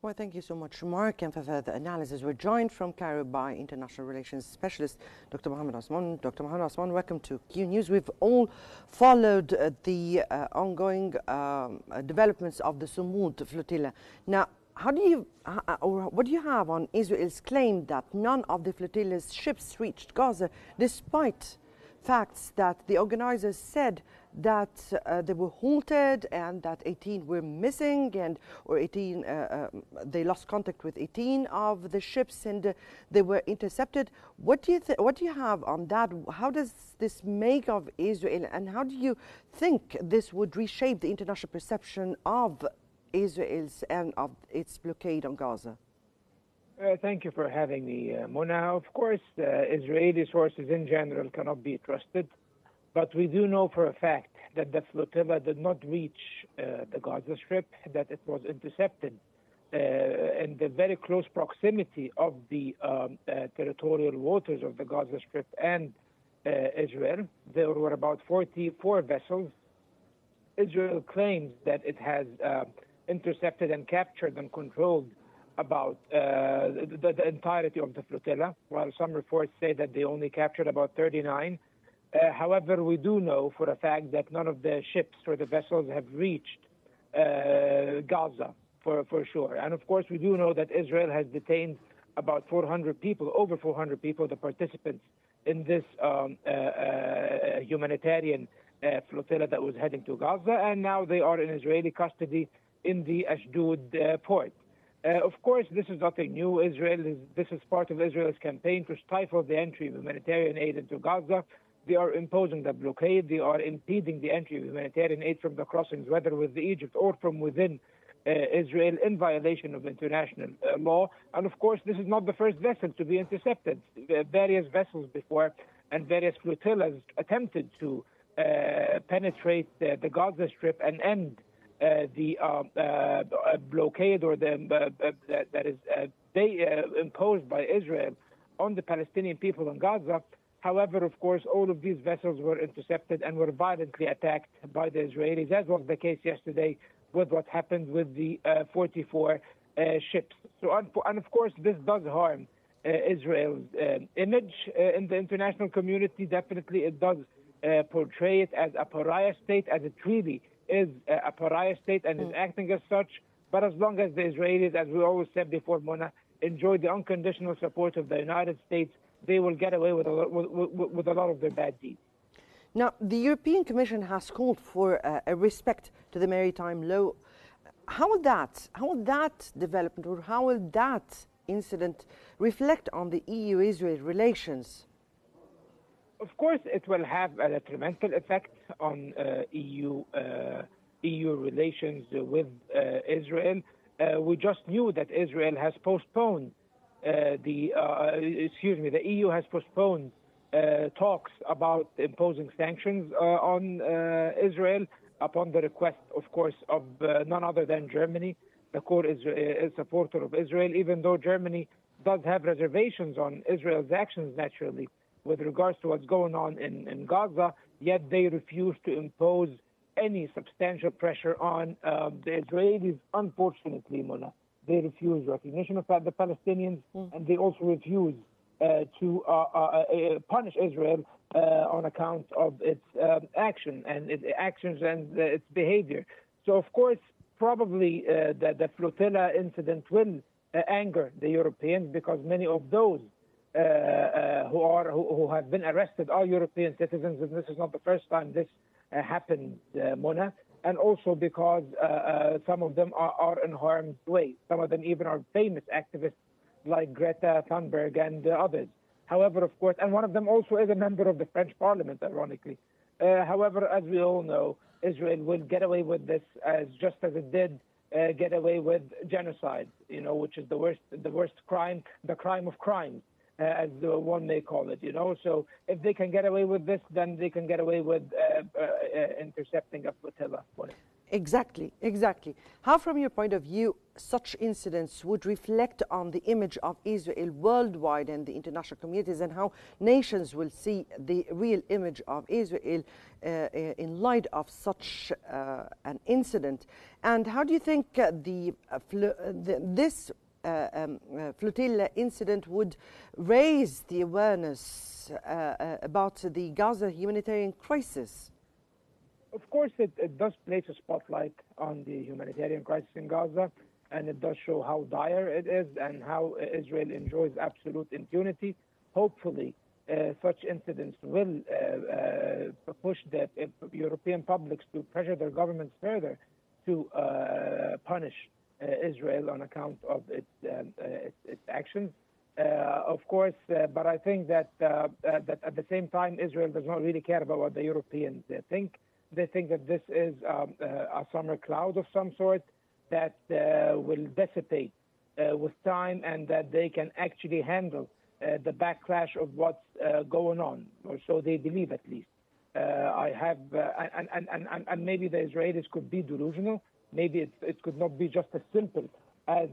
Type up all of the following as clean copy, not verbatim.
Well, thank you so much, Mark. And for further analysis, we're joined from Cairo by international relations specialist Dr. Mohammed Osman. Dr. Mohammed Osman, welcome to Qnews. We've all followed the ongoing developments of the Sumud flotilla. Now, what do you have on Israel's claim that none of the flotilla's ships reached Gaza, despite facts that the organizers said that they were halted and that 18 were missing, or 18 they lost contact with 18 of the ships and they were intercepted? What do you have on that? How does this make of Israel, and how do you think this would reshape the international perception of Israel's and of its blockade on Gaza? Thank you for having me, Mona. Of course, Israeli sources in general cannot be trusted, but we do know for a fact that the flotilla did not reach the Gaza Strip, that it was intercepted in the very close proximity of the territorial waters of the Gaza Strip and Israel. There were about 44 vessels. Israel claims that it has intercepted and captured and controlled about the entirety of the flotilla, while some reports say that they only captured about 39. However, we do know for a fact that none of the ships or the vessels have reached Gaza for sure. And of course, we do know that Israel has detained about 400 people, over 400 people, the participants in this humanitarian flotilla that was heading to Gaza, and now they are in Israeli custody in the Ashdod port. Of course, this is nothing new. This is part of Israel's campaign to stifle the entry of humanitarian aid into Gaza. They are imposing the blockade. They are impeding the entry of humanitarian aid from the crossings, whether with Egypt or from within Israel, in violation of international law. And of course, this is not the first vessel to be intercepted. Various vessels before and various flotillas attempted to penetrate the Gaza Strip and end the blockade or that is imposed by Israel on the Palestinian people in Gaza. However, of course, all of these vessels were intercepted and were violently attacked by the Israelis, as was the case yesterday with what happened with the 44 ships. So, and of course, this does harm Israel's image in the international community. Definitely, it does portray it as a pariah state, as it really is a pariah state and is acting as such. But as long as the Israelis, as we always said before, Mona, enjoy the unconditional support of the United States, they will get away with a lot of their bad deeds. Now, the European Commission has called for a respect to the maritime law. How will that development, or how will that incident reflect on the EU-Israel relations? Of course, it will have a detrimental effect on EU relations with Israel. We just knew that Israel has postponed the EU has postponed talks about imposing sanctions on Israel upon the request, of course, of none other than Germany, the core supporter of Israel, even though Germany does have reservations on Israel's actions, naturally, with regards to what's going on in Gaza, yet they refuse to impose any substantial pressure on the Israelis, unfortunately, Mona. They refuse recognition of the Palestinians, and they also refuse to punish Israel on account of its actions and its behavior. So, of course, probably the flotilla incident will anger the Europeans, because many of those who have been arrested are European citizens, and this is not the first time this happened, Mona. And also because some of them are in harm's way. Some of them even are famous activists like Greta Thunberg and others. However, of course, and one of them also is a member of the French Parliament, ironically. However, as we all know, Israel will get away with this just as it did get away with genocide, which is the worst crime, the crime of crimes, as one may call it, So if they can get away with this, then they can get away with intercepting a flotilla. Exactly, exactly. How, from your point of view, such incidents would reflect on the image of Israel worldwide and the international communities, and how nations will see the real image of Israel in light of such an incident? And how do you think this flotilla incident would raise the awareness about the Gaza humanitarian crisis? Of course, it does place a spotlight on the humanitarian crisis in Gaza, and it does show how dire it is and how Israel enjoys absolute impunity. Hopefully, such incidents will push the European publics to pressure their governments further to punish Israel on account of its actions. Of course, but I think that at the same time, Israel does not really care about what the Europeans think. They think that this is a summer cloud of some sort that will dissipate with time, and that they can actually handle the backlash of what's going on, or so they believe at least. And maybe the Israelis could be delusional. Maybe it could not be just as simple as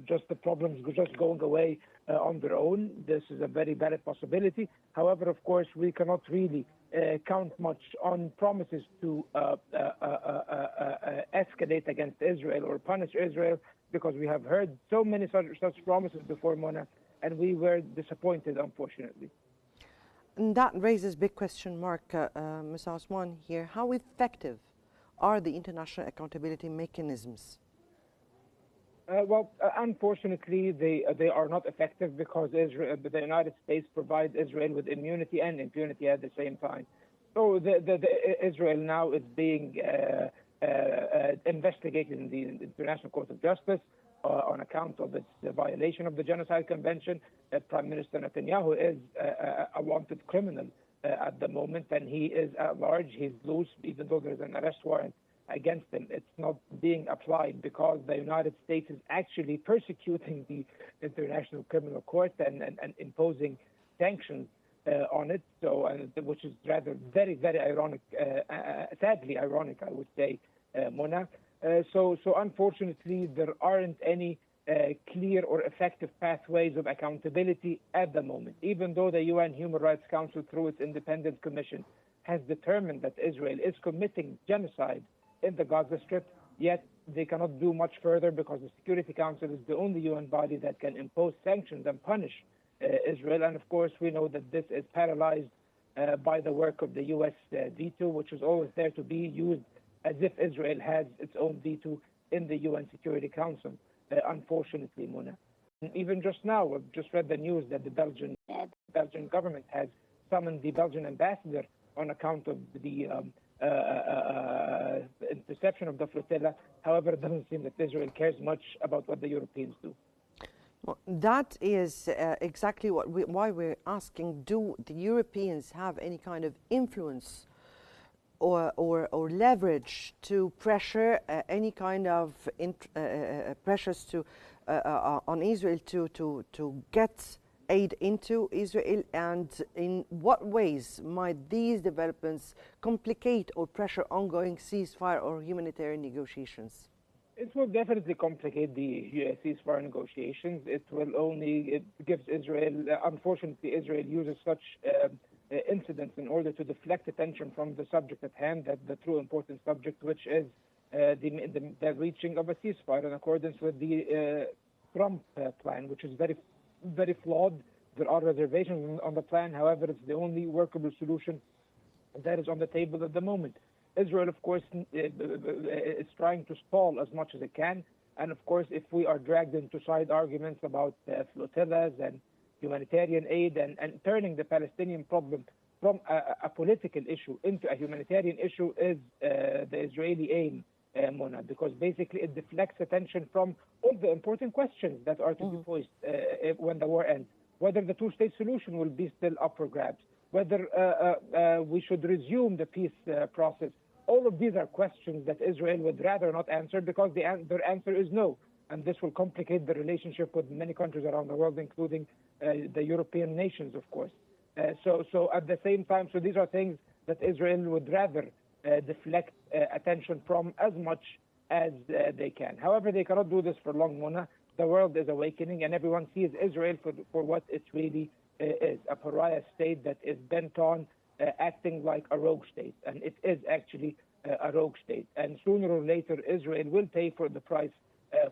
just the problems just going away on their own. This is a very valid possibility. However, of course, we cannot really count much on promises to escalate against Israel or punish Israel, because we have heard so many such promises before, Mona, and we were disappointed, unfortunately. And that raises big question mark, Ms. Osman here. How effective are the international accountability mechanisms? Unfortunately, they are not effective, because the United States provides Israel with immunity and impunity at the same time. So Israel now is being investigated in the International Court of Justice on account of its violation of the Genocide Convention. Prime Minister Netanyahu is a wanted criminal at the moment, and he is at large. He's loose, even though there's an arrest warrant against him. It's not being applied because the United States is actually persecuting the International Criminal Court and imposing sanctions on it. So, which is rather very ironic, sadly ironic, I would say, Mona. So unfortunately, there aren't any clear or effective pathways of accountability at the moment, even though the UN Human Rights Council, through its independent commission, has determined that Israel is committing genocide in the Gaza Strip, yet they cannot do much further, because the Security Council is the only UN body that can impose sanctions and punish Israel. And of course, we know that this is paralyzed by the work of the US veto, which is always there to be used as if Israel has its own veto in the UN Security Council, unfortunately, Mona. Even just now, I've just read the news that the Belgian government has summoned the Belgian ambassador on account of the interception of the flotilla. However, it doesn't seem that Israel cares much about what the Europeans do. Well, that is exactly why we're asking, do the Europeans have any kind of influence or leverage to pressure any kind of pressures to on Israel to get aid into Israel, and in what ways might these developments complicate or pressure ongoing ceasefire or humanitarian negotiations? It will definitely complicate the ceasefire negotiations. It gives Israel, unfortunately, Israel uses such incidents in order to deflect attention from the subject at hand, the true important subject, which is the reaching of a ceasefire in accordance with the Trump plan, which is very flawed. There are reservations on the plan. However, it's the only workable solution that is on the table at the moment. Israel, of course, is trying to stall as much as it can. And of course, if we are dragged into side arguments about flotillas and humanitarian aid and turning the Palestinian problem from a political issue into a humanitarian issue is the Israeli aim, Mona, because basically it deflects attention from all the important questions that are to be posed when the war ends. Whether the two-state solution will be still up for grabs, whether we should resume the peace process. All of these are questions that Israel would rather not answer, because their answer is no. And this will complicate the relationship with many countries around the world, including the European nations, of course. So at the same time, so these are things that Israel would rather deflect attention from as much as they can. However, they cannot do this for long, Mona. The world is awakening, and everyone sees Israel for what it really is, a pariah state that is bent on acting like a rogue state. And it is actually a rogue state. And sooner or later, Israel will pay for the price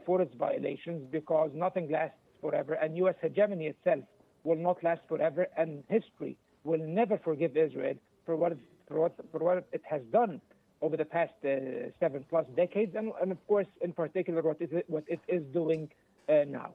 for its violations, because nothing lasts forever, and U.S. hegemony itself will not last forever, and history will never forgive Israel for what it has done over the past 7+ decades, and of course, in particular, what it is doing now.